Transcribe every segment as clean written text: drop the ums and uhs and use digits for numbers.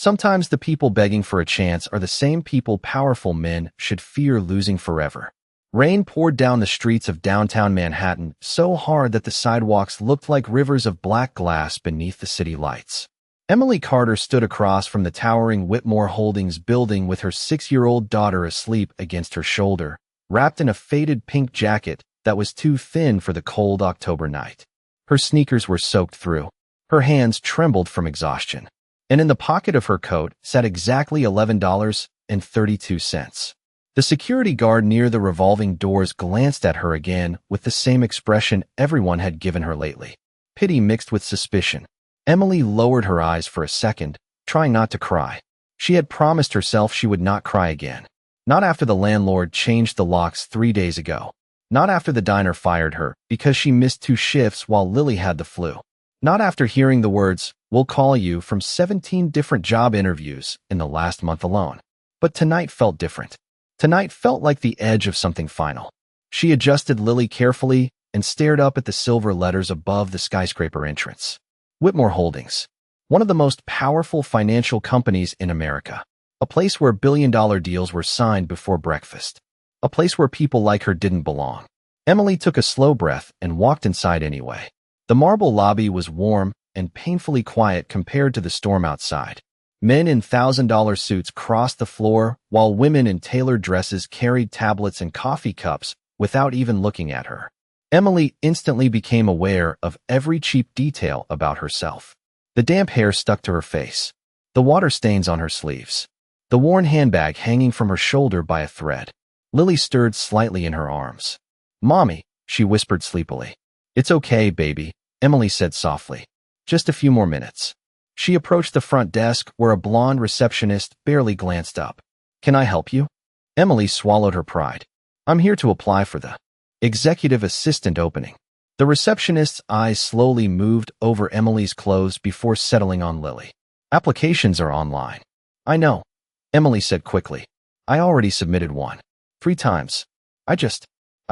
Sometimes the people begging for a chance are the same people powerful men should fear losing forever. Rain poured down the streets of downtown Manhattan so hard that the sidewalks looked like rivers of black glass beneath the city lights. Emily Carter stood across from the towering Whitmore Holdings building with her 6-year-old daughter asleep against her shoulder, wrapped in a faded pink jacket that was too thin for the cold October night. Her sneakers were soaked through. Her hands trembled from exhaustion. And in the pocket of her coat sat exactly $11.32. The security guard near the revolving doors glanced at her again with the same expression everyone had given her lately. Pity mixed with suspicion. Emily lowered her eyes for a second, trying not to cry. She had promised herself she would not cry again. Not after the landlord changed the locks 3 days ago. Not after the diner fired her because she missed 2 shifts while Lily had the flu. Not after hearing the words, "We'll call you," from 17 different job interviews in the last month alone. But tonight felt different. Tonight felt like the edge of something final. She adjusted Lily carefully and stared up at the silver letters above the skyscraper entrance. Whitmore Holdings, one of the most powerful financial companies in America. A place where billion-dollar deals were signed before breakfast. A place where people like her didn't belong. Emily took a slow breath and walked inside anyway. The marble lobby was warm and painfully quiet compared to the storm outside. Men in $1,000 suits crossed the floor, while women in tailored dresses carried tablets and coffee cups without even looking at her. Emily instantly became aware of every cheap detail about herself. The damp hair stuck to her face, the water stains on her sleeves, the worn handbag hanging from her shoulder by a thread. Lily stirred slightly in her arms. "Mommy," she whispered sleepily. "It's okay, baby," Emily said softly. "Just a few more minutes." She approached the front desk where a blonde receptionist barely glanced up. "Can I help you?" Emily swallowed her pride. "I'm here to apply for the executive assistant opening." The receptionist's eyes slowly moved over Emily's clothes before settling on Lily. "Applications are online." "I know," Emily said quickly. "I already submitted one. 3 times. I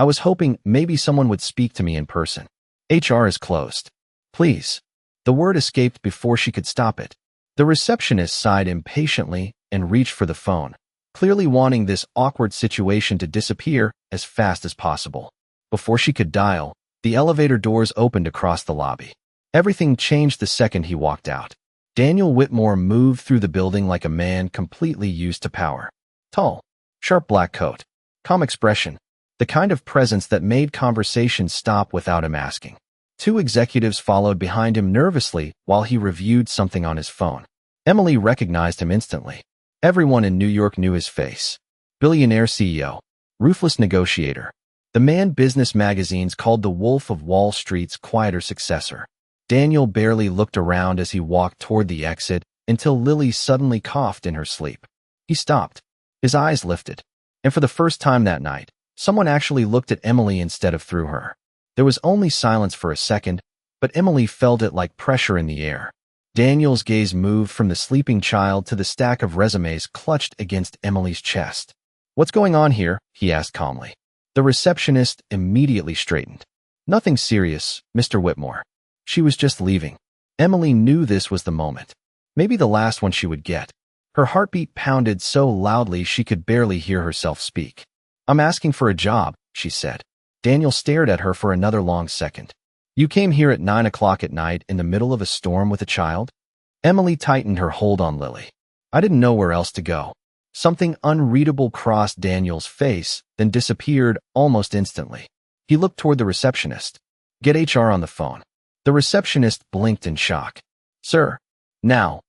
was hoping maybe someone would speak to me in person. HR is closed. Please." The word escaped before she could stop it. The receptionist sighed impatiently and reached for the phone, clearly wanting this awkward situation to disappear as fast as possible. Before she could dial, the elevator doors opened across the lobby. Everything changed the second he walked out. Daniel Whitmore moved through the building like a man completely used to power. Tall, sharp black coat, calm expression, the kind of presence that made conversation stop without him asking. 2 executives followed behind him nervously while he reviewed something on his phone. Emily recognized him instantly. Everyone in New York knew his face. Billionaire CEO, ruthless negotiator, the man business magazines called the Wolf of Wall Street's quieter successor. Daniel barely looked around as he walked toward the exit until Lily suddenly coughed in her sleep. He stopped. His eyes lifted. And for the first time that night, someone actually looked at Emily instead of through her. There was only silence for a second, but Emily felt it like pressure in the air. Daniel's gaze moved from the sleeping child to the stack of resumes clutched against Emily's chest. "What's going on here?" he asked calmly. The receptionist immediately straightened. "Nothing serious, Mr. Whitmore." She was just leaving. Emily knew this was the moment. Maybe the last one she would get. Her heartbeat pounded so loudly she could barely hear herself speak. "I'm asking for a job," she said. Daniel stared at her for another long second. "You came here at 9 o'clock at night in the middle of a storm with a child?" Emily tightened her hold on Lily. "I didn't know where else to go." Something unreadable crossed Daniel's face, then disappeared almost instantly. He looked toward the receptionist. "Get HR on the phone." The receptionist blinked in shock. "Sir." "Now."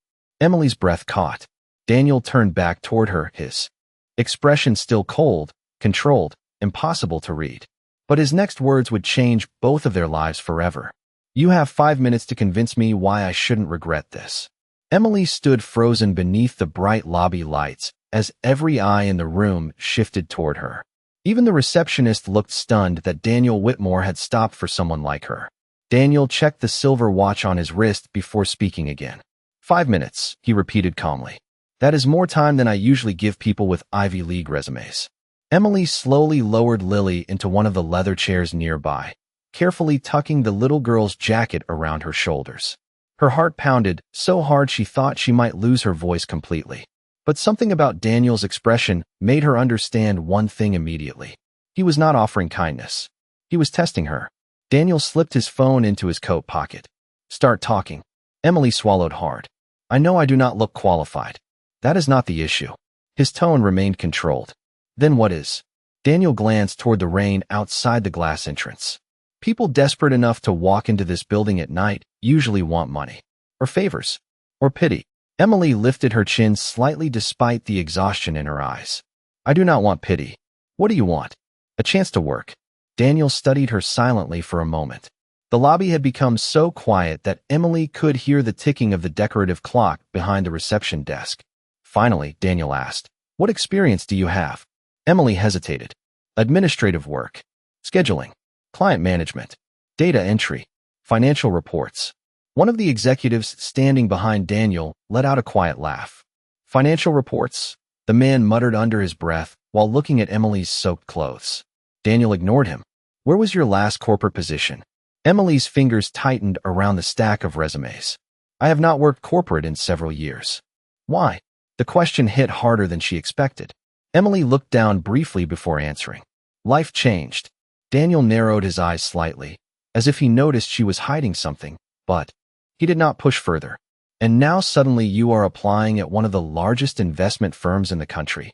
Emily's breath caught. Daniel turned back toward her, his expression still cold, controlled, impossible to read. But his next words would change both of their lives forever. "You have 5 minutes to convince me why I shouldn't regret this." Emily stood frozen beneath the bright lobby lights as every eye in the room shifted toward her. Even the receptionist looked stunned that Daniel Whitmore had stopped for someone like her. Daniel checked the silver watch on his wrist before speaking again. 5 minutes, he repeated calmly. "That is more time than I usually give people with Ivy League resumes." Emily slowly lowered Lily into one of the leather chairs nearby, carefully tucking the little girl's jacket around her shoulders. Her heart pounded so hard she thought she might lose her voice completely. But something about Daniel's expression made her understand one thing immediately. He was not offering kindness. He was testing her. Daniel slipped his phone into his coat pocket. Start talking. Emily swallowed hard. I know I do not look qualified. That is not the issue. His tone remained controlled. Then what is? Daniel glanced toward the rain outside the glass entrance. People desperate enough to walk into this building at night usually want money, or favors, or pity. Emily lifted her chin slightly despite the exhaustion in her eyes. I do not want pity. What do you want? A chance to work. Daniel studied her silently for a moment. The lobby had become so quiet that Emily could hear the ticking of the decorative clock behind the reception desk. Finally, Daniel asked, What experience do you have? Emily hesitated. Administrative work. Scheduling. Client management. Data entry. Financial reports. One of the executives standing behind Daniel let out a quiet laugh. Financial reports? The man muttered under his breath while looking at Emily's soaked clothes. Daniel ignored him. Where was your last corporate position? Emily's fingers tightened around the stack of resumes. I have not worked corporate in several years. Why? The question hit harder than she expected. Emily looked down briefly before answering. Life changed. Daniel narrowed his eyes slightly, as if he noticed she was hiding something, but he did not push further. And now suddenly you are applying at one of the largest investment firms in the country.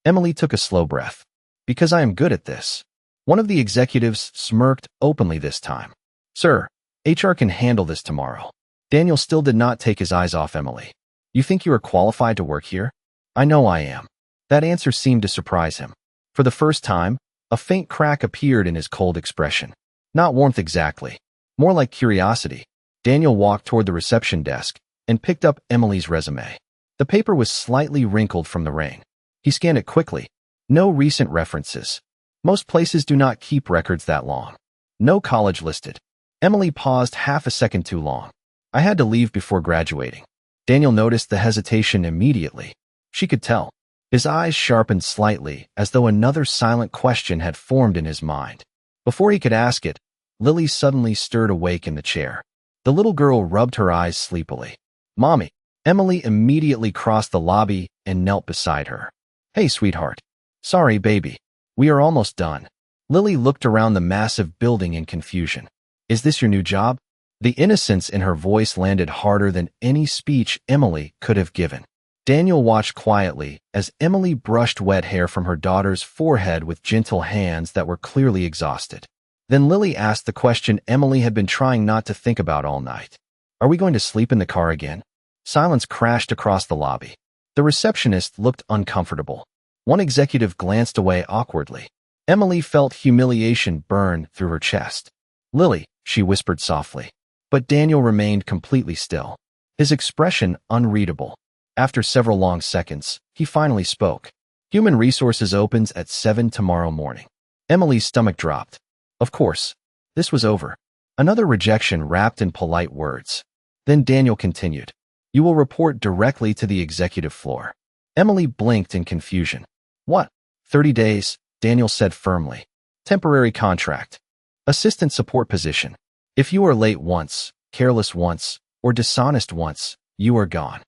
Emily took a slow breath. Because I am good at this. One of the executives smirked openly this time. Sir, HR can handle this tomorrow. Daniel still did not take his eyes off Emily. You think you are qualified to work here? I know I am. That answer seemed to surprise him. For the first time, a faint crack appeared in his cold expression. Not warmth exactly. More like curiosity. Daniel walked toward the reception desk and picked up Emily's resume. The paper was slightly wrinkled from the rain. He scanned it quickly. No recent references. Most places do not keep records that long. No college listed. Emily paused half a second too long. I had to leave before graduating. Daniel noticed the hesitation immediately. She could tell. His eyes sharpened slightly, as though another silent question had formed in his mind. Before he could ask it, Lily suddenly stirred awake in the chair. The little girl rubbed her eyes sleepily. Mommy. Emily immediately crossed the lobby and knelt beside her. Hey, sweetheart. Sorry, baby. We are almost done. Lily looked around the massive building in confusion. Is this your new job? The innocence in her voice landed harder than any speech Emily could have given. Daniel watched quietly as Emily brushed wet hair from her daughter's forehead with gentle hands that were clearly exhausted. Then Lily asked the question Emily had been trying not to think about all night. Are we going to sleep in the car again? Silence crashed across the lobby. The receptionist looked uncomfortable. One executive glanced away awkwardly. Emily felt humiliation burn through her chest. Lily, she whispered softly. But Daniel remained completely still, his expression unreadable. After several long seconds, he finally spoke. Human Resources opens at 7 tomorrow morning. Emily's stomach dropped. Of course. This was over. Another rejection wrapped in polite words. Then Daniel continued. You will report directly to the executive floor. Emily blinked in confusion. What? 30 days, Daniel said firmly. Temporary contract. Assistant support position. If you are late once, careless once, or dishonest once, you are gone.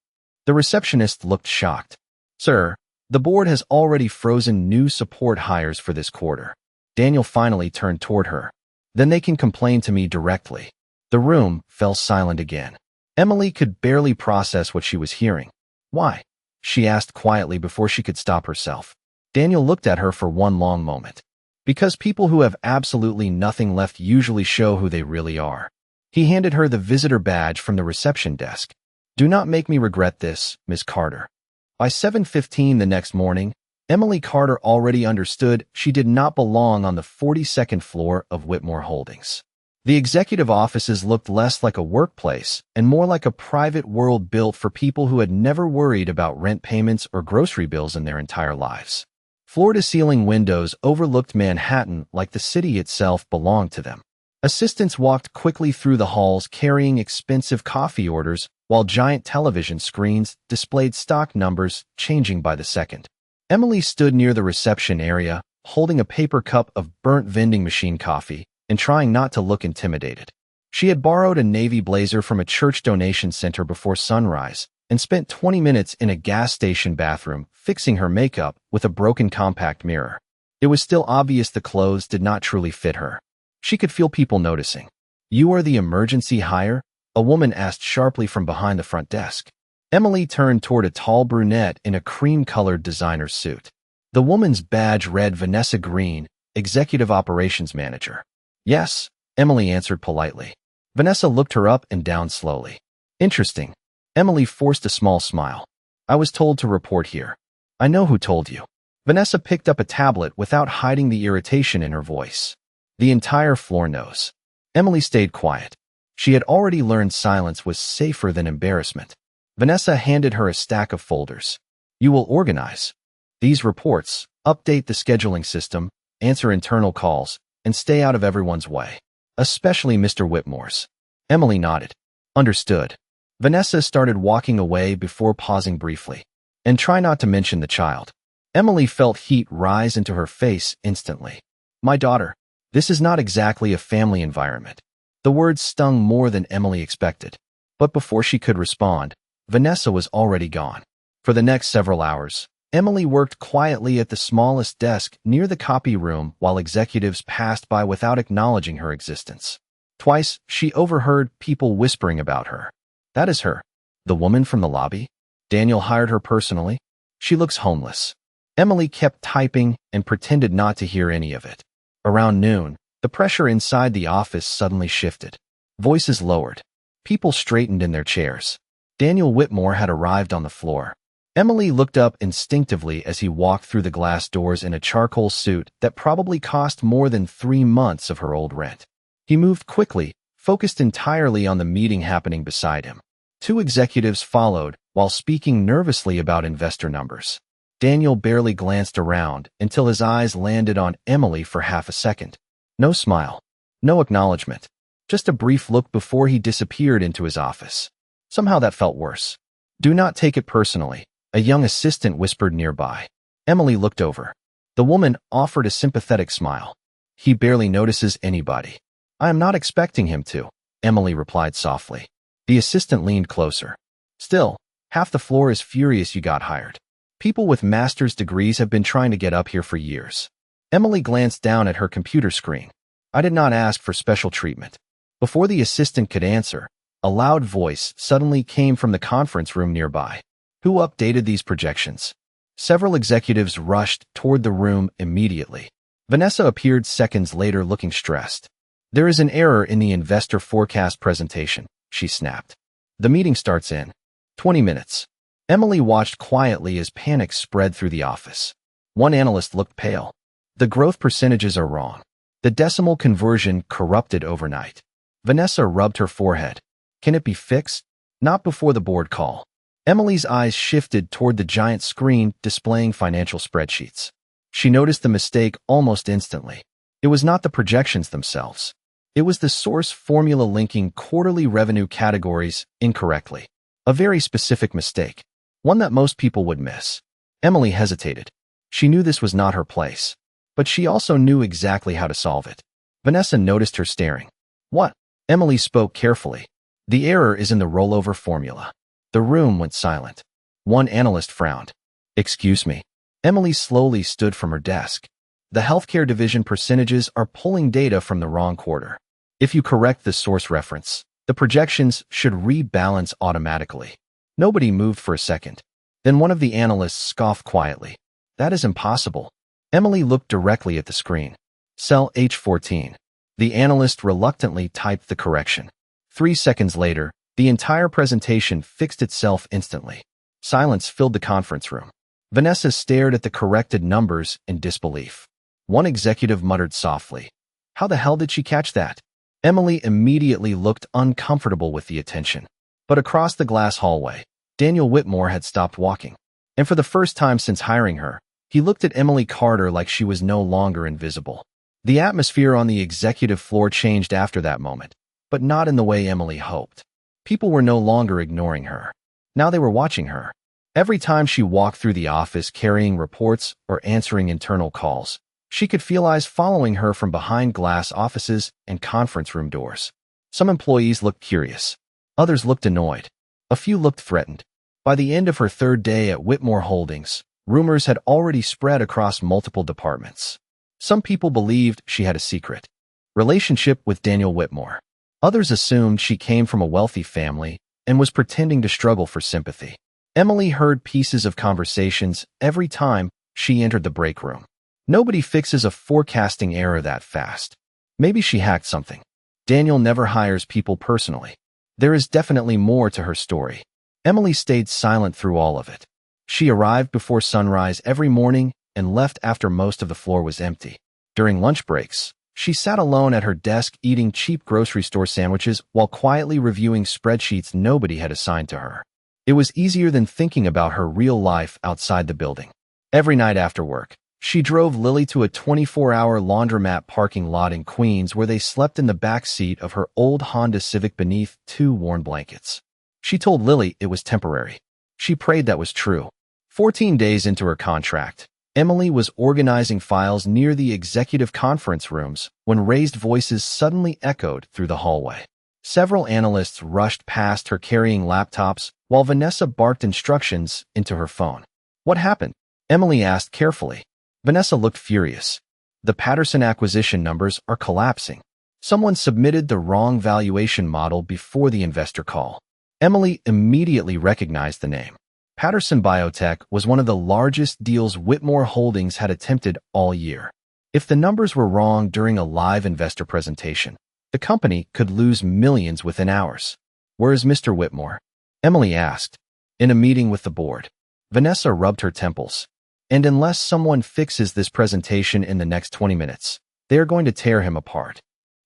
The receptionist looked shocked. Sir, the board has already frozen new support hires for this quarter. Daniel finally turned toward her. Then they can complain to me directly. The room fell silent again. Emily could barely process what she was hearing. Why? She asked quietly before she could stop herself. Daniel looked at her for one long moment. Because people who have absolutely nothing left usually show who they really are. He handed her the visitor badge from the reception desk. Do not make me regret this, Miss Carter. By 7:15 the next morning, Emily Carter already understood she did not belong on the 42nd floor of Whitmore Holdings. The executive offices looked less like a workplace and more like a private world built for people who had never worried about rent payments or grocery bills in their entire lives. Floor-to-ceiling windows overlooked Manhattan like the city itself belonged to them. Assistants walked quickly through the halls carrying expensive coffee orders while giant television screens displayed stock numbers changing by the second. Emily stood near the reception area, holding a paper cup of burnt vending machine coffee and trying not to look intimidated. She had borrowed a navy blazer from a church donation center before sunrise and spent 20 minutes in a gas station bathroom fixing her makeup with a broken compact mirror. It was still obvious the clothes did not truly fit her. She could feel people noticing. "You are the emergency hire?" a woman asked sharply from behind the front desk. Emily turned toward a tall brunette in a cream-colored designer suit. The woman's badge read Vanessa Green, Executive Operations Manager. "Yes," Emily answered politely. Vanessa looked her up and down slowly. "Interesting." Emily forced a small smile. "I was told to report here." "I know who told you." Vanessa picked up a tablet without hiding the irritation in her voice. "The entire floor knows." Emily stayed quiet. She had already learned silence was safer than embarrassment. Vanessa handed her a stack of folders. "You will organize these reports, update the scheduling system, answer internal calls, and stay out of everyone's way, especially Mr. Whitmore's." Emily nodded. "Understood." Vanessa started walking away before pausing briefly. "And try not to mention the child." Emily felt heat rise into her face instantly. "My daughter. This is not exactly a family environment." The words stung more than Emily expected. But before she could respond, Vanessa was already gone. For the next several hours, Emily worked quietly at the smallest desk near the copy room while executives passed by without acknowledging her existence. Twice, she overheard people whispering about her. "That is her. The woman from the lobby? Daniel hired her personally? She looks homeless." Emily kept typing and pretended not to hear any of it. Around noon, the pressure inside the office suddenly shifted. Voices lowered. People straightened in their chairs. Daniel Whitmore had arrived on the floor. Emily looked up instinctively as he walked through the glass doors in a charcoal suit that probably cost more than 3 months of her old rent. He moved quickly, focused entirely on the meeting happening beside him. 2 executives followed, while speaking nervously about investor numbers. Daniel barely glanced around until his eyes landed on Emily for half a second. No smile. No acknowledgement. Just a brief look before he disappeared into his office. Somehow that felt worse. "Do not take it personally," a young assistant whispered nearby. Emily looked over. The woman offered a sympathetic smile. "He barely notices anybody." "I am not expecting him to," Emily replied softly. The assistant leaned closer. "Still, half the floor is furious you got hired. People with master's degrees have been trying to get up here for years." Emily glanced down at her computer screen. "I did not ask for special treatment." Before the assistant could answer, a loud voice suddenly came from the conference room nearby. "Who updated these projections?" Several executives rushed toward the room immediately. Vanessa appeared seconds later looking stressed. "There is an error in the investor forecast presentation," she snapped. "The meeting starts in 20 minutes. Emily watched quietly as panic spread through the office. One analyst looked pale. "The growth percentages are wrong. The decimal conversion corrupted overnight." Vanessa rubbed her forehead. "Can it be fixed?" "Not before the board call." Emily's eyes shifted toward the giant screen displaying financial spreadsheets. She noticed the mistake almost instantly. It was not the projections themselves. It was the source formula linking quarterly revenue categories incorrectly. A very specific mistake. One that most people would miss. Emily hesitated. She knew this was not her place. But she also knew exactly how to solve it. Vanessa noticed her staring. "What?" Emily spoke carefully. "The error is in the rollover formula." The room went silent. One analyst frowned. "Excuse me." Emily slowly stood from her desk. "The healthcare division percentages are pulling data from the wrong quarter. If you correct the source reference, the projections should rebalance automatically." Nobody moved for a second. Then one of the analysts scoffed quietly. "That is impossible." Emily looked directly at the screen. "Cell H14. The analyst reluctantly typed the correction. 3 seconds later, the entire presentation fixed itself instantly. Silence filled the conference room. Vanessa stared at the corrected numbers in disbelief. One executive muttered softly, "How the hell did she catch that?" Emily immediately looked uncomfortable with the attention. But across the glass hallway, Daniel Whitmore had stopped walking. And for the first time since hiring her, he looked at Emily Carter like she was no longer invisible. The atmosphere on the executive floor changed after that moment, but not in the way Emily hoped. People were no longer ignoring her. Now they were watching her. Every time she walked through the office carrying reports or answering internal calls, she could feel eyes following her from behind glass offices and conference room doors. Some employees looked curious. Others looked annoyed. A few looked threatened. By the end of her third day at Whitmore Holdings, rumors had already spread across multiple departments. Some people believed she had a secret relationship with Daniel Whitmore. Others assumed she came from a wealthy family and was pretending to struggle for sympathy. Emily heard pieces of conversations every time she entered the break room. Nobody fixes a forecasting error that fast. Maybe she hacked something. Daniel never hires people personally. There is definitely more to her story. Emily stayed silent through all of it. She arrived before sunrise every morning and left after most of the floor was empty. During lunch breaks, she sat alone at her desk eating cheap grocery store sandwiches while quietly reviewing spreadsheets nobody had assigned to her. It was easier than thinking about her real life outside the building. Every night after work, she drove Lily to a 24-hour laundromat parking lot in Queens where they slept in the back seat of her old Honda Civic beneath 2 worn blankets. She told Lily it was temporary. She prayed that was true. 14 days into her contract, Emily was organizing files near the executive conference rooms when raised voices suddenly echoed through the hallway. Several analysts rushed past her carrying laptops while Vanessa barked instructions into her phone. What happened? Emily asked carefully. Vanessa looked furious. The Patterson acquisition numbers are collapsing. Someone submitted the wrong valuation model before the investor call. Emily immediately recognized the name. Patterson Biotech was one of the largest deals Whitmore Holdings had attempted all year. If the numbers were wrong during a live investor presentation, the company could lose millions within hours. Where is Mr. Whitmore? Emily asked. In a meeting with the board. Vanessa rubbed her temples. And unless someone fixes this presentation in the next 20 minutes, they are going to tear him apart.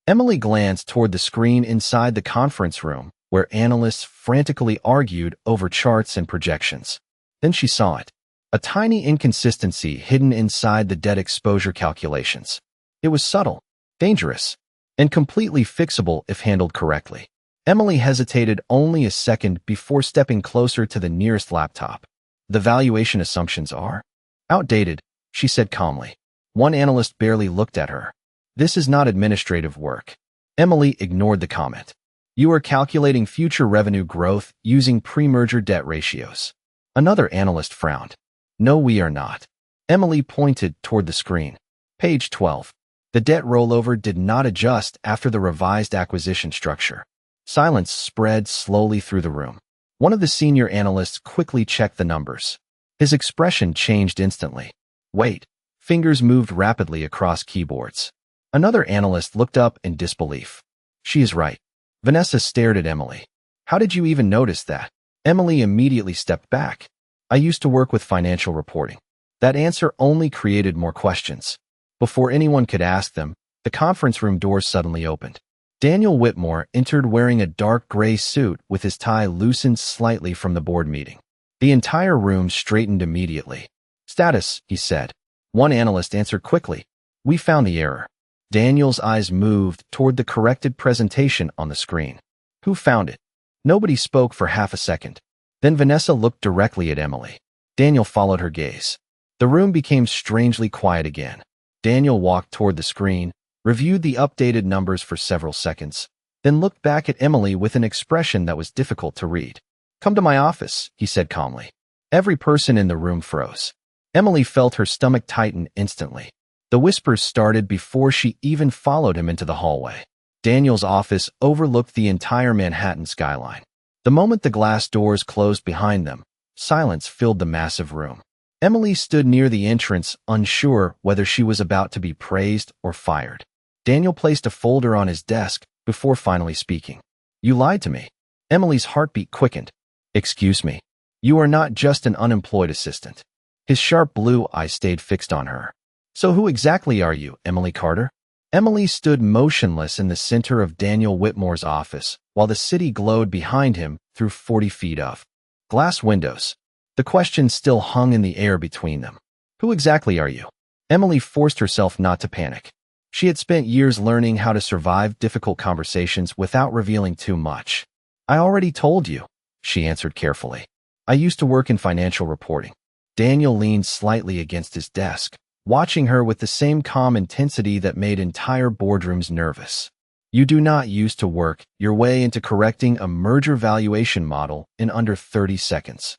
Emily glanced toward the screen inside the conference room, where analysts frantically argued over charts and projections. Then she saw it. A tiny inconsistency hidden inside the debt exposure calculations. It was subtle, dangerous, and completely fixable if handled correctly. Emily hesitated only a second before stepping closer to the nearest laptop. The valuation assumptions are outdated, she said calmly. One analyst barely looked at her. This is not administrative work. Emily ignored the comment. You are calculating future revenue growth using pre-merger debt ratios. Another analyst frowned. No, we are not. Emily pointed toward the screen. Page 12. The debt rollover did not adjust after the revised acquisition structure. Silence spread slowly through the room. One of the senior analysts quickly checked the numbers. His expression changed instantly. Wait. Fingers moved rapidly across keyboards. Another analyst looked up in disbelief. She is right. Vanessa stared at Emily. How did you even notice that? Emily immediately stepped back. I used to work with financial reporting. That answer only created more questions. Before anyone could ask them, the conference room doors suddenly opened. Daniel Whitmore entered wearing a dark gray suit with his tie loosened slightly from the board meeting. The entire room straightened immediately. Status, he said. One analyst answered quickly. We found the error. Daniel's eyes moved toward the corrected presentation on the screen. Who found it? Nobody spoke for half a second. Then Vanessa looked directly at Emily. Daniel followed her gaze. The room became strangely quiet again. Daniel walked toward the screen, reviewed the updated numbers for several seconds, then looked back at Emily with an expression that was difficult to read. Come to my office, he said calmly. Every person in the room froze. Emily felt her stomach tighten instantly. The whispers started before she even followed him into the hallway. Daniel's office overlooked the entire Manhattan skyline. The moment the glass doors closed behind them, silence filled the massive room. Emily stood near the entrance, unsure whether she was about to be praised or fired. Daniel placed a folder on his desk before finally speaking. You lied to me. Emily's heartbeat quickened. Excuse me. You are not just an unemployed assistant. His sharp blue eyes stayed fixed on her. So who exactly are you, Emily Carter? Emily stood motionless in the center of Daniel Whitmore's office while the city glowed behind him through 40 feet of glass windows. The question still hung in the air between them. Who exactly are you? Emily forced herself not to panic. She had spent years learning how to survive difficult conversations without revealing too much. I already told you, she answered carefully. I used to work in financial reporting. Daniel leaned slightly against his desk, watching her with the same calm intensity that made entire boardrooms nervous. You do not use to work your way into correcting a merger valuation model in under 30 seconds.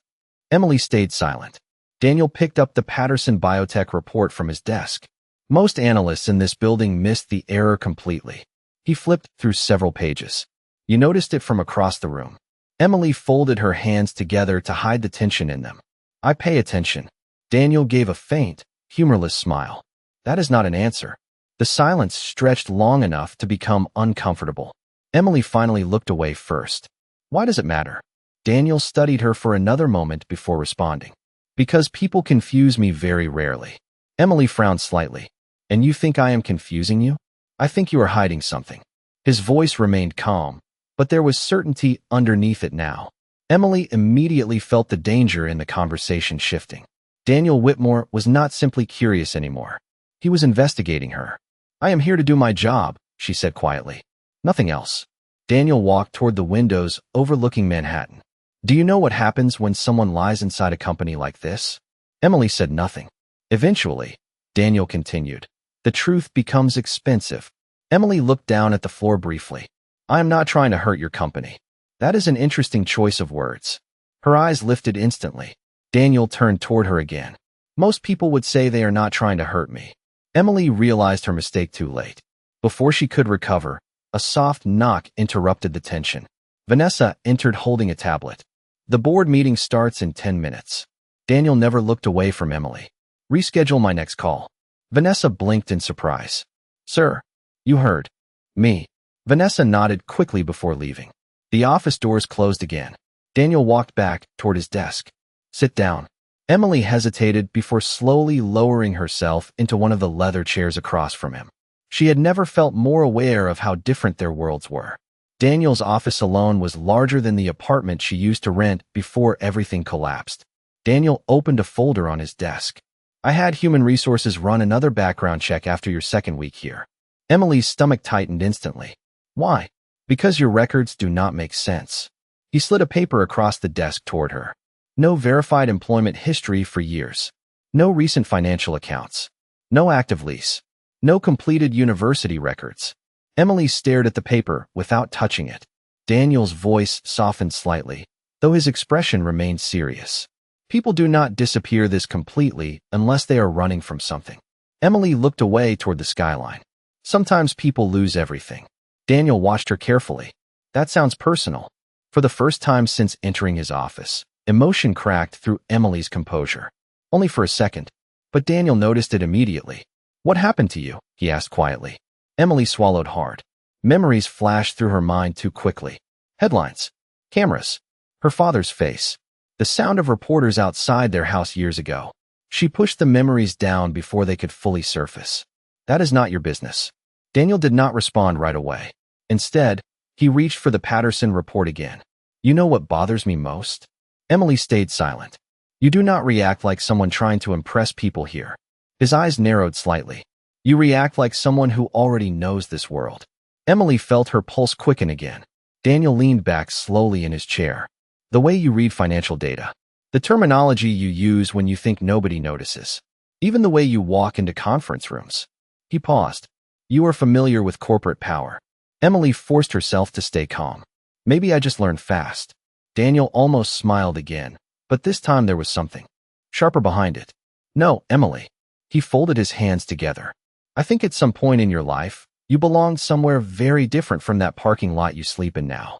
Emily stayed silent. Daniel picked up the Patterson Biotech report from his desk. Most analysts in this building missed the error completely. He flipped through several pages. You noticed it from across the room. Emily folded her hands together to hide the tension in them. I pay attention. Daniel gave a faint, humorless smile. That is not an answer. The silence stretched long enough to become uncomfortable. Emily finally looked away first. Why does it matter? Daniel studied her for another moment before responding. Because people confuse me very rarely. Emily frowned slightly. And you think I am confusing you? I think you are hiding something. His voice remained calm, but there was certainty underneath it now. Emily immediately felt the danger in the conversation shifting. Daniel Whitmore was not simply curious anymore. He was investigating her. I am here to do my job, she said quietly. Nothing else. Daniel walked toward the windows overlooking Manhattan. Do you know what happens when someone lies inside a company like this? Emily said nothing. Eventually, Daniel continued, the truth becomes expensive. Emily looked down at the floor briefly. I am not trying to hurt your company. That is an interesting choice of words. Her eyes lifted instantly. Daniel turned toward her again. Most people would say they are not trying to hurt me. Emily realized her mistake too late. Before she could recover, a soft knock interrupted the tension. Vanessa entered holding a tablet. The board meeting starts in 10 minutes. Daniel never looked away from Emily. Reschedule my next call. Vanessa blinked in surprise. Sir, you heard me. Vanessa nodded quickly before leaving. The office doors closed again. Daniel walked back toward his desk. Sit down. Emily hesitated before slowly lowering herself into one of the leather chairs across from him. She had never felt more aware of how different their worlds were. Daniel's office alone was larger than the apartment she used to rent before everything collapsed. Daniel opened a folder on his desk. I had human resources run another background check after your second week here. Emily's stomach tightened instantly. Why? Because your records do not make sense. He slid a paper across the desk toward her. No verified employment history for years. No recent financial accounts. No active lease. No completed university records. Emily stared at the paper without touching it. Daniel's voice softened slightly, though his expression remained serious. People do not disappear this completely unless they are running from something. Emily looked away toward the skyline. Sometimes people lose everything. Daniel watched her carefully. That sounds personal. For the first time since entering his office, emotion cracked through Emily's composure. Only for a second, but Daniel noticed it immediately. What happened to you? He asked quietly. Emily swallowed hard. Memories flashed through her mind too quickly. Headlines. Cameras. Her father's face. The sound of reporters outside their house years ago. She pushed the memories down before they could fully surface. That is not your business. Daniel did not respond right away. Instead, he reached for the Patterson report again. You know what bothers me most? Emily stayed silent. You do not react like someone trying to impress people here. His eyes narrowed slightly. You react like someone who already knows this world. Emily felt her pulse quicken again. Daniel leaned back slowly in his chair. The way you read financial data. The terminology you use when you think nobody notices. Even the way you walk into conference rooms. He paused. You are familiar with corporate power. Emily forced herself to stay calm. Maybe I just learned fast. Daniel almost smiled again, but this time there was something sharper behind it. No, Emily. He folded his hands together. I think at some point in your life, you belonged somewhere very different from that parking lot you sleep in now.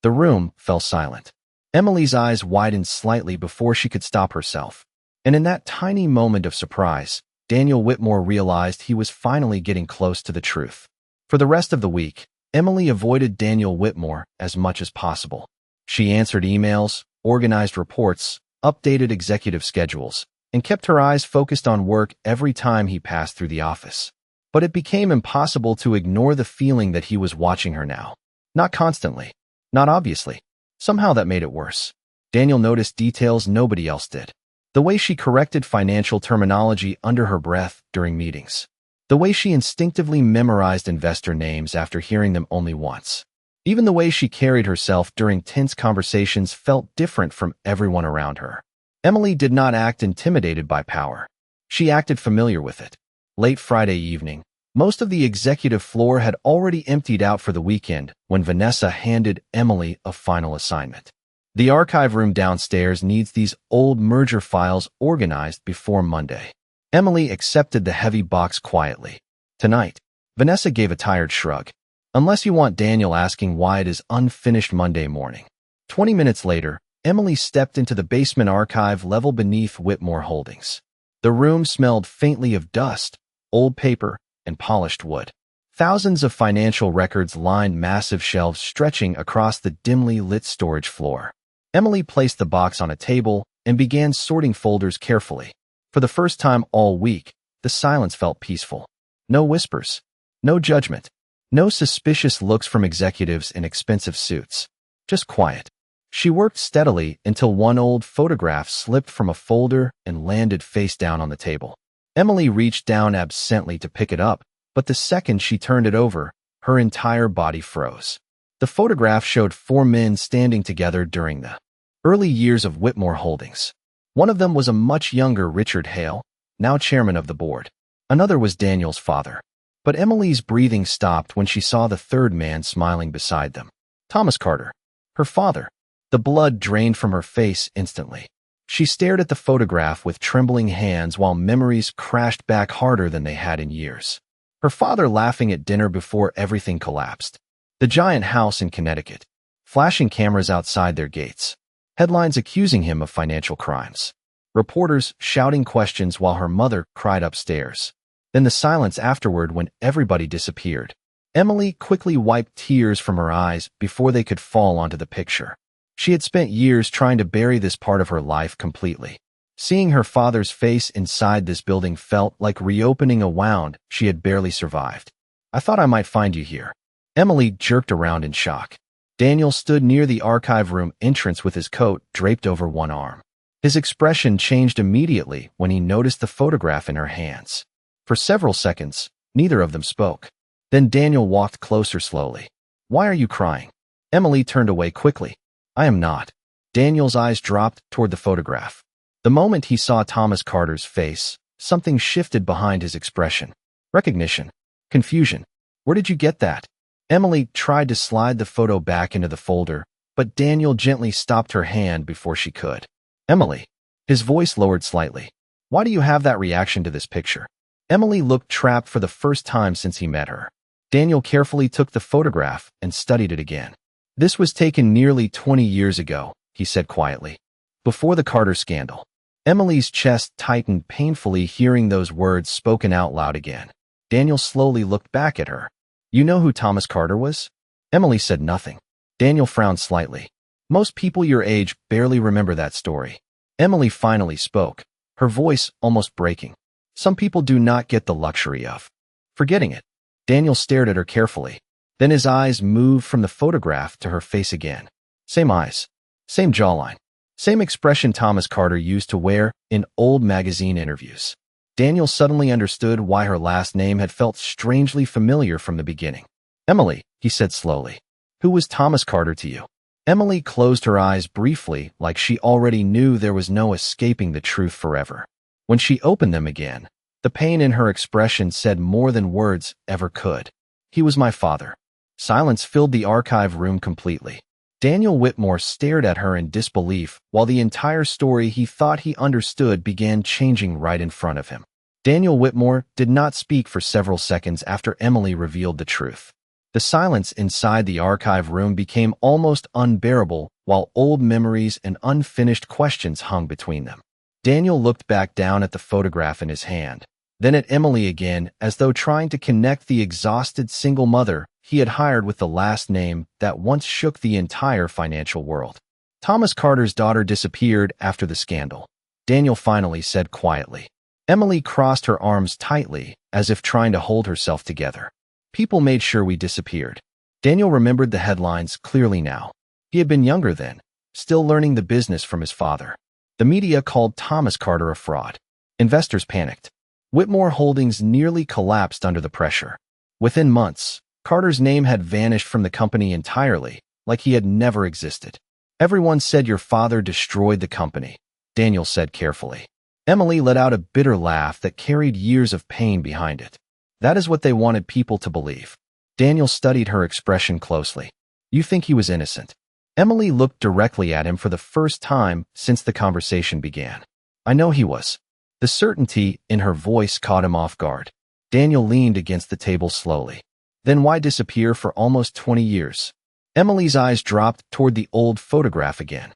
The room fell silent. Emily's eyes widened slightly before she could stop herself. And in that tiny moment of surprise, Daniel Whitmore realized he was finally getting close to the truth. For the rest of the week, Emily avoided Daniel Whitmore as much as possible. She answered emails, organized reports, updated executive schedules, and kept her eyes focused on work every time he passed through the office. But it became impossible to ignore the feeling that he was watching her now. Not constantly. Not obviously. Somehow that made it worse. Daniel noticed details nobody else did. The way she corrected financial terminology under her breath during meetings. The way she instinctively memorized investor names after hearing them only once. Even the way she carried herself during tense conversations felt different from everyone around her. Emily did not act intimidated by power. She acted familiar with it. Late Friday evening, Most of the executive floor had already emptied out for the weekend when Vanessa handed Emily a final assignment. The archive room downstairs needs these old merger files organized before Monday. Emily accepted the heavy box quietly. Tonight, Vanessa gave a tired shrug. Unless you want Daniel asking why it is unfinished Monday morning. 20 minutes later, Emily stepped into the basement archive level beneath Whitmore Holdings. The room smelled faintly of dust, old paper, and polished wood. Thousands of financial records lined massive shelves stretching across the dimly lit storage floor. Emily placed the box on a table and began sorting folders carefully. For the first time all week, the silence felt peaceful. No whispers, no judgment, no suspicious looks from executives in expensive suits. Just quiet. She worked steadily until one old photograph slipped from a folder and landed face down on the table. Emily reached down absently to pick it up, but the second she turned it over, her entire body froze. The photograph showed 4 men standing together during the early years of Whitmore Holdings. One of them was a much younger Richard Hale, now chairman of the board. Another was Daniel's father. But Emily's breathing stopped when she saw the third man smiling beside them. Thomas Carter, her father. The blood drained from her face instantly. She stared at the photograph with trembling hands while memories crashed back harder than they had in years. Her father laughing at dinner before everything collapsed. The giant house in Connecticut. Flashing cameras outside their gates. Headlines accusing him of financial crimes. Reporters shouting questions while her mother cried upstairs. Then the silence afterward when everybody disappeared. Emily quickly wiped tears from her eyes before they could fall onto the picture. She had spent years trying to bury this part of her life completely. Seeing her father's face inside this building felt like reopening a wound she had barely survived. I thought I might find you here. Emily jerked around in shock. Daniel stood near the archive room entrance with his coat draped over one arm. His expression changed immediately when he noticed the photograph in her hands. For several seconds, neither of them spoke. Then Daniel walked closer slowly. Why are you crying? Emily turned away quickly. I am not. Daniel's eyes dropped toward the photograph. The moment he saw Thomas Carter's face, something shifted behind his expression. Recognition. Confusion. Where did you get that? Emily tried to slide the photo back into the folder, but Daniel gently stopped her hand before she could. Emily. His voice lowered slightly. Why do you have that reaction to this picture? Emily looked trapped for the first time since he met her. Daniel carefully took the photograph and studied it again. This was taken nearly 20 years ago, he said quietly. Before the Carter scandal. Emily's chest tightened painfully hearing those words spoken out loud again. Daniel slowly looked back at her. You know who Thomas Carter was? Emily said nothing. Daniel frowned slightly. Most people your age barely remember that story. Emily finally spoke, her voice almost breaking. Some people do not get the luxury of forgetting it. Daniel stared at her carefully. Then his eyes moved from the photograph to her face again. Same eyes, same jawline, same expression Thomas Carter used to wear in old magazine interviews. Daniel suddenly understood why her last name had felt strangely familiar from the beginning. Emily, he said slowly. Who was Thomas Carter to you? Emily closed her eyes briefly like she already knew there was no escaping the truth forever. When she opened them again, the pain in her expression said more than words ever could. He was my father. Silence filled the archive room completely. Daniel Whitmore stared at her in disbelief while the entire story he thought he understood began changing right in front of him. Daniel Whitmore did not speak for several seconds after Emily revealed the truth. The silence inside the archive room became almost unbearable while old memories and unfinished questions hung between them. Daniel looked back down at the photograph in his hand, then at Emily again as though trying to connect the exhausted single mother he had hired with the last name that once shook the entire financial world. Thomas Carter's daughter disappeared after the scandal. Daniel finally said quietly. Emily crossed her arms tightly as if trying to hold herself together. People made sure we disappeared. Daniel remembered the headlines clearly now. He had been younger then, still learning the business from his father. The media called Thomas Carter a fraud. Investors panicked. Whitmore Holdings nearly collapsed under the pressure. Within months, Carter's name had vanished from the company entirely, like he had never existed. Everyone said your father destroyed the company, Daniel said carefully. Emily let out a bitter laugh that carried years of pain behind it. That is what they wanted people to believe. Daniel studied her expression closely. You think he was innocent? Emily looked directly at him for the first time since the conversation began. I know he was. The certainty in her voice caught him off guard. Daniel leaned against the table slowly. Then why disappear for almost 20 years? Emily's eyes dropped toward the old photograph again.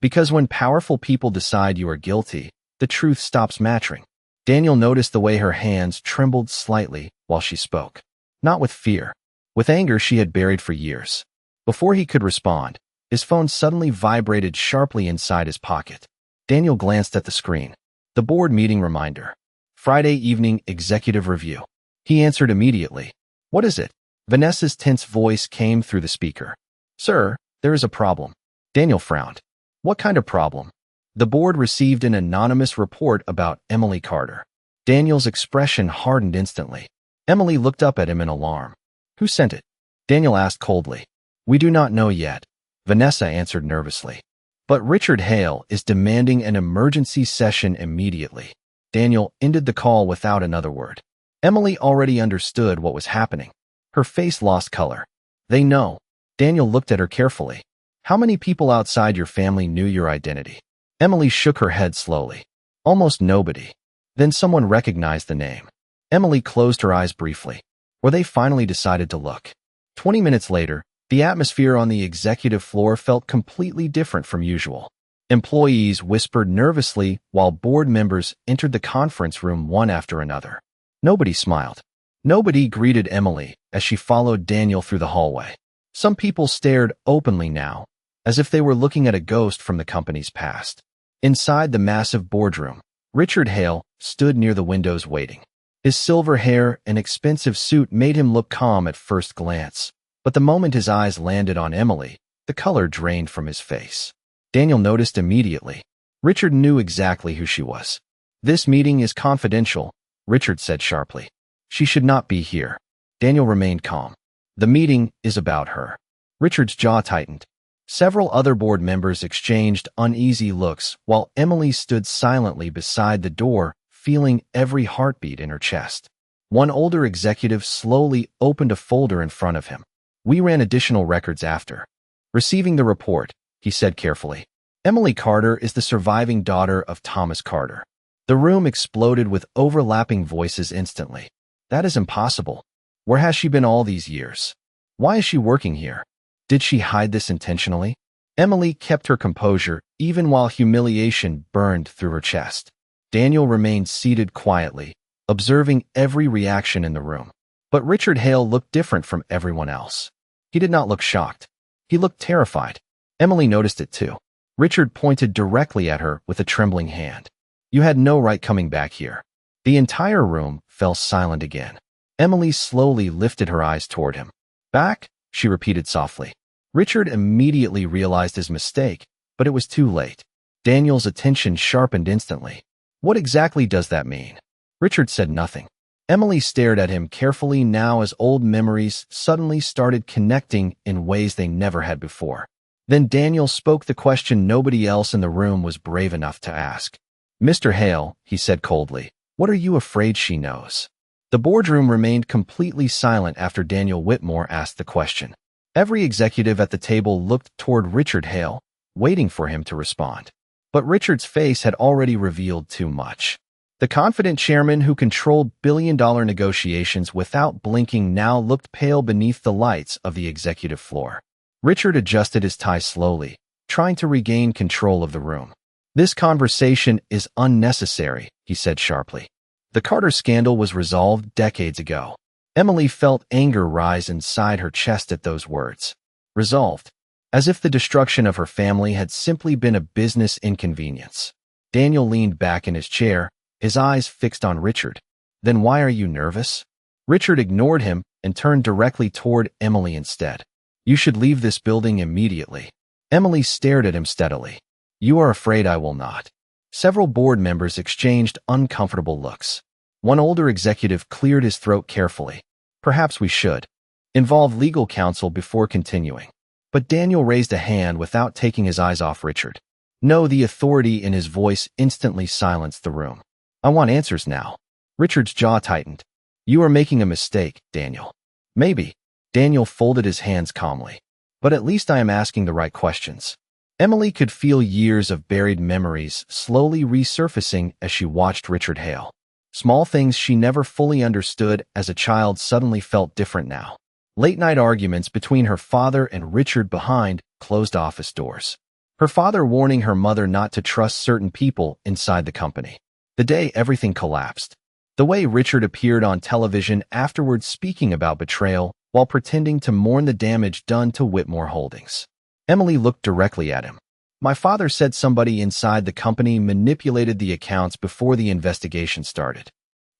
Because when powerful people decide you are guilty, the truth stops mattering. Daniel noticed the way her hands trembled slightly while she spoke. Not with fear. With anger she had buried for years. Before he could respond, his phone suddenly vibrated sharply inside his pocket. Daniel glanced at the screen. The board meeting reminder. Friday evening executive review. He answered immediately. What is it? Vanessa's tense voice came through the speaker. Sir, there is a problem. Daniel frowned. What kind of problem? The board received an anonymous report about Emily Carter. Daniel's expression hardened instantly. Emily looked up at him in alarm. Who sent it? Daniel asked coldly. We do not know yet, Vanessa answered nervously. But Richard Hale is demanding an emergency session immediately. Daniel ended the call without another word. Emily already understood what was happening. Her face lost color. They know. Daniel looked at her carefully. How many people outside your family knew your identity? Emily shook her head slowly. Almost nobody. Then someone recognized the name. Emily closed her eyes briefly. Where they finally decided to look. 20 minutes later, the atmosphere on the executive floor felt completely different from usual. Employees whispered nervously while board members entered the conference room one after another. Nobody smiled. Nobody greeted Emily as she followed Daniel through the hallway. Some people stared openly now, as if they were looking at a ghost from the company's past. Inside the massive boardroom, Richard Hale stood near the windows waiting. His silver hair and expensive suit made him look calm at first glance, but the moment his eyes landed on Emily, the color drained from his face. Daniel noticed immediately. Richard knew exactly who she was. This meeting is confidential, Richard said sharply. She should not be here. Daniel remained calm. The meeting is about her. Richard's jaw tightened. Several other board members exchanged uneasy looks while Emily stood silently beside the door, feeling every heartbeat in her chest. One older executive slowly opened a folder in front of him. We ran additional records after. Receiving the report, he said carefully. Emily Carter is the surviving daughter of Thomas Carter. The room exploded with overlapping voices instantly. That is impossible. Where has she been all these years? Why is she working here? Did she hide this intentionally? Emily kept her composure even while humiliation burned through her chest. Daniel remained seated quietly, observing every reaction in the room. But Richard Hale looked different from everyone else. He did not look shocked. He looked terrified. Emily noticed it too. Richard pointed directly at her with a trembling hand. You had no right coming back here. The entire room fell silent again. Emily slowly lifted her eyes toward him. Back? She repeated softly. Richard immediately realized his mistake, but it was too late. Daniel's attention sharpened instantly. What exactly does that mean? Richard said nothing. Emily stared at him carefully now as old memories suddenly started connecting in ways they never had before. Then Daniel spoke the question nobody else in the room was brave enough to ask. Mr. Hale, he said coldly, what are you afraid she knows? The boardroom remained completely silent after Daniel Whitmore asked the question. Every executive at the table looked toward Richard Hale, waiting for him to respond. But Richard's face had already revealed too much. The confident chairman who controlled billion-dollar negotiations without blinking now looked pale beneath the lights of the executive floor. Richard adjusted his tie slowly, trying to regain control of the room. This conversation is unnecessary, he said sharply. The Carter scandal was resolved decades ago. Emily felt anger rise inside her chest at those words. Resolved. As if the destruction of her family had simply been a business inconvenience. Daniel leaned back in his chair, his eyes fixed on Richard. Then why are you nervous? Richard ignored him and turned directly toward Emily instead. You should leave this building immediately. Emily stared at him steadily. You are afraid I will not. Several board members exchanged uncomfortable looks. One older executive cleared his throat carefully. Perhaps we should involve legal counsel before continuing. But Daniel raised a hand without taking his eyes off Richard. No, the authority in his voice instantly silenced the room. I want answers now. Richard's jaw tightened. You are making a mistake, Daniel. Maybe. Daniel folded his hands calmly. But at least I am asking the right questions. Emily could feel years of buried memories slowly resurfacing as she watched Richard Hale. Small things she never fully understood as a child suddenly felt different now. Late-night arguments between her father and Richard behind closed office doors. Her father warning her mother not to trust certain people inside the company. The day everything collapsed. The way Richard appeared on television afterwards speaking about betrayal while pretending to mourn the damage done to Whitmore Holdings. Emily looked directly at him. My father said somebody inside the company manipulated the accounts before the investigation started.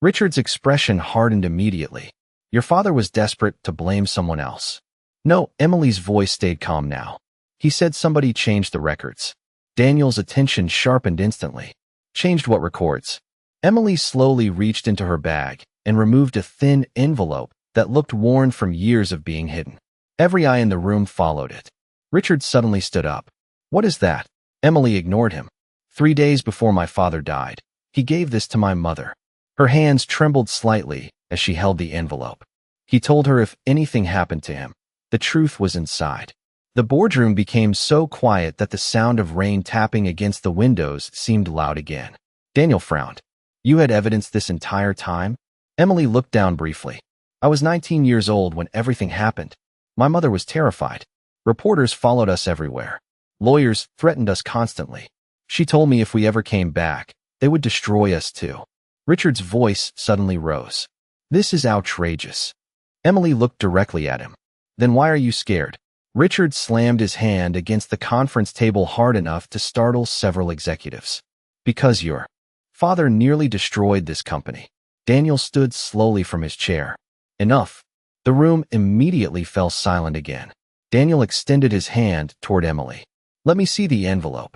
Richard's expression hardened immediately. Your father was desperate to blame someone else. No, Emily's voice stayed calm now. He said somebody changed the records. Daniel's attention sharpened instantly. Changed what records? Emily slowly reached into her bag and removed a thin envelope that looked worn from years of being hidden. Every eye in the room followed it. Richard suddenly stood up. What is that? Emily ignored him. 3 days before my father died, he gave this to my mother. Her hands trembled slightly as she held the envelope. He told her if anything happened to him, the truth was inside. The boardroom became so quiet that the sound of rain tapping against the windows seemed loud again. Daniel frowned. You had evidence this entire time? Emily looked down briefly. I was 19 years old when everything happened. My mother was terrified. Reporters followed us everywhere. Lawyers threatened us constantly. She told me if we ever came back, they would destroy us too. Richard's voice suddenly rose. This is outrageous. Emily looked directly at him. Then why are you scared? Richard slammed his hand against the conference table hard enough to startle several executives. Because your father nearly destroyed this company. Daniel stood slowly from his chair. Enough. The room immediately fell silent again. Daniel extended his hand toward Emily. Let me see the envelope.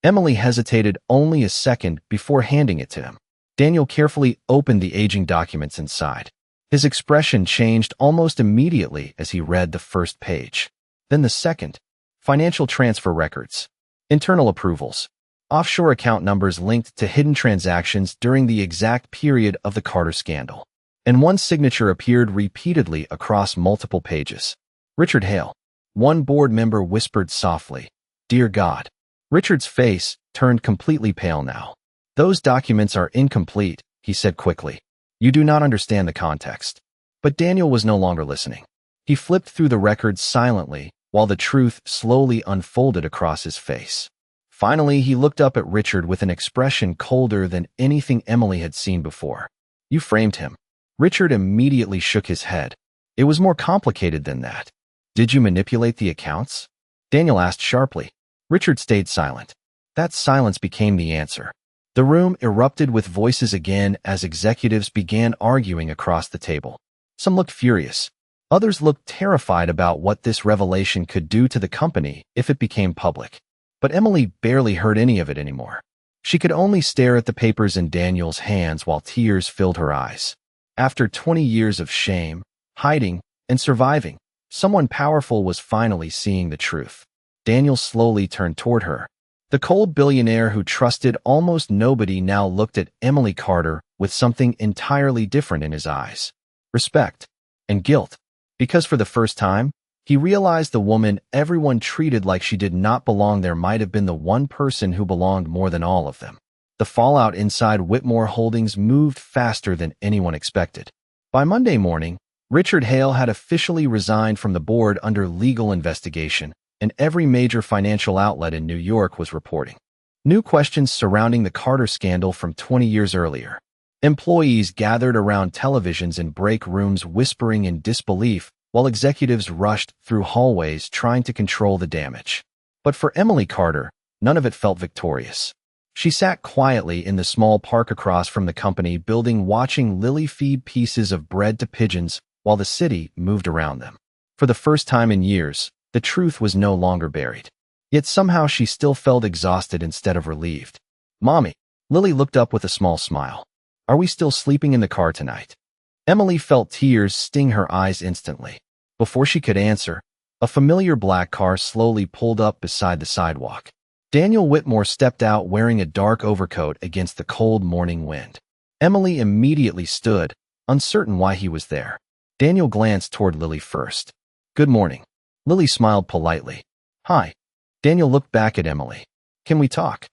Emily hesitated only a second before handing it to him. Daniel carefully opened the aging documents inside. His expression changed almost immediately as he read the first page. Then the second. Financial transfer records. Internal approvals. Offshore account numbers linked to hidden transactions during the exact period of the Carter scandal. And one signature appeared repeatedly across multiple pages. Richard Hale. One board member whispered softly, Dear God. Richard's face turned completely pale now. Those documents are incomplete, he said quickly. You do not understand the context. But Daniel was no longer listening. He flipped through the records silently while the truth slowly unfolded across his face. Finally, he looked up at Richard with an expression colder than anything Emily had seen before. You framed him. Richard immediately shook his head. It was more complicated than that. Did you manipulate the accounts? Daniel asked sharply. Richard stayed silent. That silence became the answer. The room erupted with voices again as executives began arguing across the table. Some looked furious. Others looked terrified about what this revelation could do to the company if it became public. But Emily barely heard any of it anymore. She could only stare at the papers in Daniel's hands while tears filled her eyes. After 20 years of shame, hiding, and surviving, someone powerful was finally seeing the truth. Daniel slowly turned toward her. The cold billionaire who trusted almost nobody now looked at Emily Carter with something entirely different in his eyes. Respect and guilt. Because for the first time, he realized the woman everyone treated like she did not belong there might have been the one person who belonged more than all of them. The fallout inside Whitmore Holdings moved faster than anyone expected. By Monday morning, Richard Hale had officially resigned from the board under legal investigation, and every major financial outlet in New York was reporting. New questions surrounding the Carter scandal from 20 years earlier. Employees gathered around televisions in break rooms whispering in disbelief, while executives rushed through hallways trying to control the damage. But for Emily Carter, none of it felt victorious. She sat quietly in the small park across from the company building watching Lily feed pieces of bread to pigeons while the city moved around them. For the first time in years, the truth was no longer buried. Yet somehow she still felt exhausted instead of relieved. Mommy. Lily looked up with a small smile. Are we still sleeping in the car tonight? Emily felt tears sting her eyes instantly. Before she could answer, a familiar black car slowly pulled up beside the sidewalk. Daniel Whitmore stepped out wearing a dark overcoat against the cold morning wind. Emily immediately stood, uncertain why he was there. Daniel glanced toward Lily first. "Good morning." Lily smiled politely. "Hi." Daniel looked back at Emily. "Can we talk?"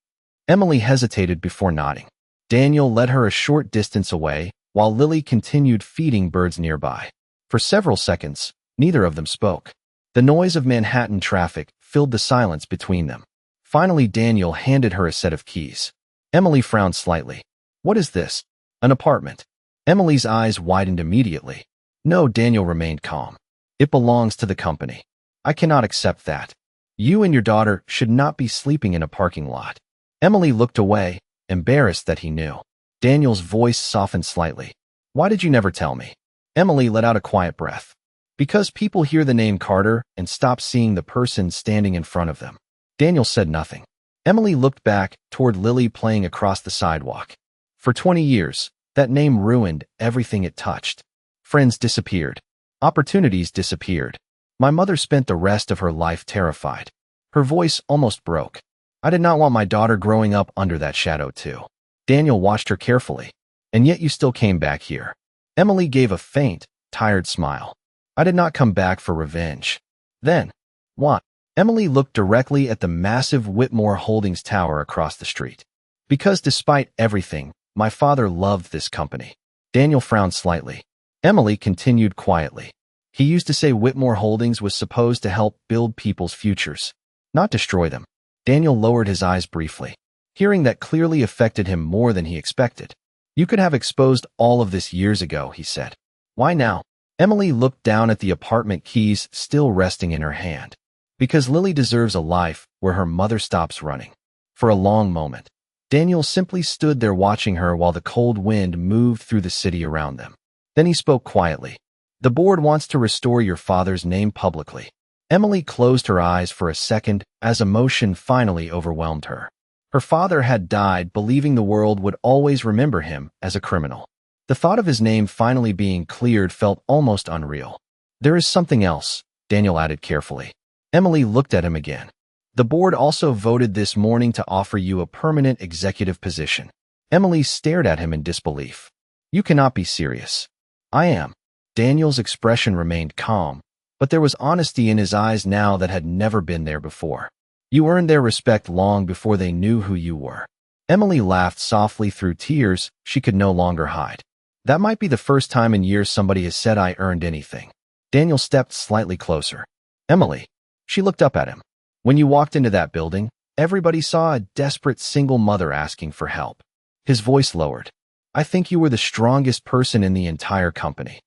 Emily hesitated before nodding. Daniel led her a short distance away, while Lily continued feeding birds nearby. For several seconds, neither of them spoke. The noise of Manhattan traffic filled the silence between them. Finally, Daniel handed her a set of keys. Emily frowned slightly. "What is this?" "An apartment." Emily's eyes widened immediately. "No," Daniel remained calm. "It belongs to the company. I cannot accept that. You and your daughter should not be sleeping in a parking lot." Emily looked away, embarrassed that he knew. Daniel's voice softened slightly. "Why did you never tell me?" Emily let out a quiet breath. "Because people hear the name Carter and stop seeing the person standing in front of them." Daniel said nothing. Emily looked back toward Lily playing across the sidewalk. For 20 years, that name ruined everything it touched. Friends disappeared. Opportunities disappeared. My mother spent the rest of her life terrified. Her voice almost broke. I did not want my daughter growing up under that shadow too. Daniel watched her carefully. "And yet you still came back here." Emily gave a faint, tired smile. "I did not come back for revenge." "Then, what?" Emily looked directly at the massive Whitmore Holdings tower across the street. "Because despite everything, my father loved this company." Daniel frowned slightly. Emily continued quietly. "He used to say Whitmore Holdings was supposed to help build people's futures, not destroy them." Daniel lowered his eyes briefly. Hearing that clearly affected him more than he expected. "You could have exposed all of this years ago," he said. "Why now?" Emily looked down at the apartment keys still resting in her hand. "Because Lily deserves a life where her mother stops running." For a long moment, Daniel simply stood there watching her while the cold wind moved through the city around them. Then he spoke quietly. "The board wants to restore your father's name publicly." Emily closed her eyes for a second as emotion finally overwhelmed her. Her father had died believing the world would always remember him as a criminal. The thought of his name finally being cleared felt almost unreal. "There is something else," Daniel added carefully. Emily looked at him again. "The board also voted this morning to offer you a permanent executive position." Emily stared at him in disbelief. "You cannot be serious." "I am." Daniel's expression remained calm, but there was honesty in his eyes now that had never been there before. "You earned their respect long before they knew who you were." Emily laughed softly through tears she could no longer hide. "That might be the first time in years somebody has said I earned anything." Daniel stepped slightly closer. "Emily." She looked up at him. "When you walked into that building, everybody saw a desperate single mother asking for help." His voice lowered. "I think you were the strongest person in the entire company."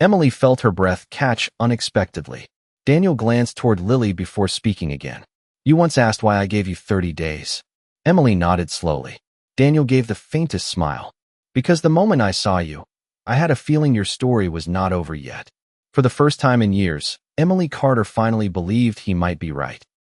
Emily felt her breath catch unexpectedly. Daniel glanced toward Lily before speaking again. "You once asked why I gave you 30 days. Emily nodded slowly. Daniel gave the faintest smile. "Because the moment I saw you, I had a feeling your story was not over yet." For the first time in years, Emily Carter finally believed he might be right.